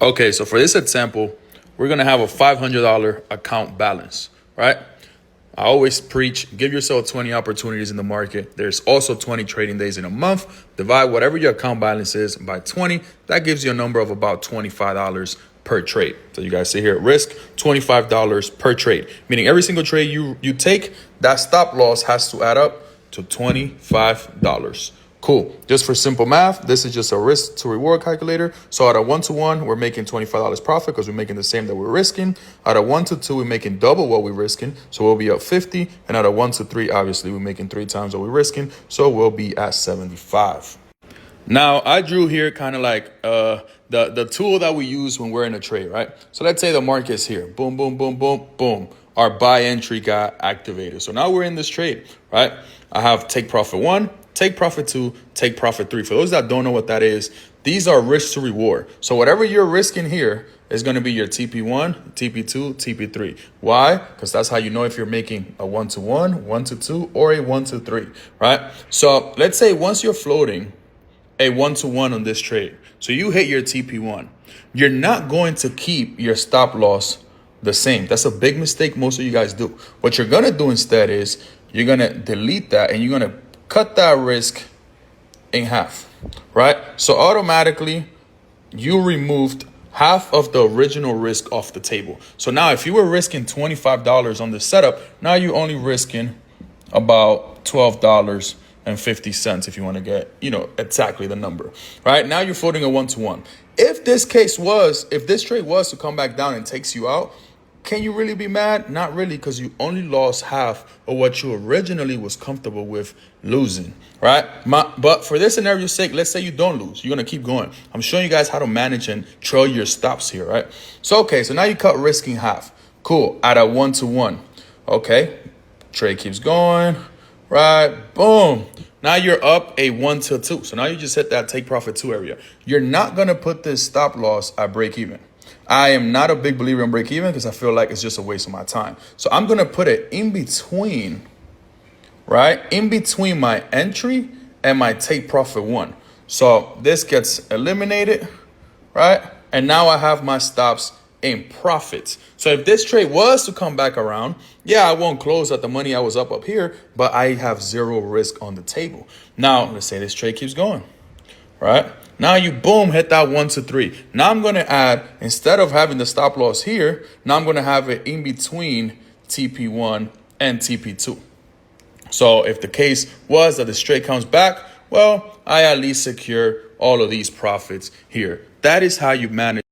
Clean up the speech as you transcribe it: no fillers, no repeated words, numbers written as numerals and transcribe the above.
Okay, so for this example, we're going to have a $500 account balance, right? I always preach, give yourself 20 opportunities in the market. There's also 20 trading days in a month. Divide whatever your account balance is by 20. That gives you a number of about $25 per trade. So you guys see here, risk $25 per trade, meaning every single trade you take, that stop loss has to add up to $25. Cool. Just for simple math, this is just a risk to reward calculator. So out of 1 to 1, we're making $25 profit because we're making the same that we're risking. Out of 1 to 2, we're making double what we're risking. So we'll be up 50. And out of 1 to 3, obviously, we're making 3 times what we're risking. So we'll be at 75. Now, I drew here kind of like the tool that we use when we're in a trade, right? So let's say the market's here. Boom, boom, boom, boom, boom. Our buy entry got activated. So now we're in this trade, right? I have take profit 1. Take profit 2, take profit 3. For those that don't know what that is, these are risk to reward. So whatever you're risking here is going to be your TP1, TP2, TP3. Why? Because that's how you know if you're making a 1 to 1, 1 to 2, or a 1 to 3, right? So let's say once you're floating a 1 to 1 on this trade, so you hit your TP1, you're not going to keep your stop loss the same. That's a big mistake most of you guys do. What you're going to do instead is you're going to delete that and you're going to cut that risk in half, right? So automatically you removed half of the original risk off the table. So now if you were risking $25 on the setup, now you're only risking about $12.50 if you want to get, exactly the number, right? Now you're floating a 1 to 1. If this trade was to come back down and takes you out, can you really be mad? Not really, because you only lost half of what you originally was comfortable with losing, right? But for this scenario's sake, let's say you don't lose. You're going to keep going. I'm showing you guys how to manage and trail your stops here, right? So, okay, so now you cut risk in half. Cool, at a 1 to 1. Okay, trade keeps going, right? Boom. Now you're up a 1 to 2. So now you just hit that take profit 2 area. You're not going to put this stop loss at break even. I am not a big believer in break even because I feel like it's just a waste of my time. So I'm going to put it in between, right? In between my entry and my take profit 1. So this gets eliminated, right? And now I have my stops in profits. So if this trade was to come back around, yeah, I won't close at the money I was up here, but I have zero risk on the table. Now, let's say this trade keeps going, right? Now you, boom, hit that 1 to 3. Now I'm going to add, instead of having the stop loss here, now I'm going to have it in between TP1 and TP2. So if the case was that the trade comes back, well, I at least secure all of these profits here. That is how you manage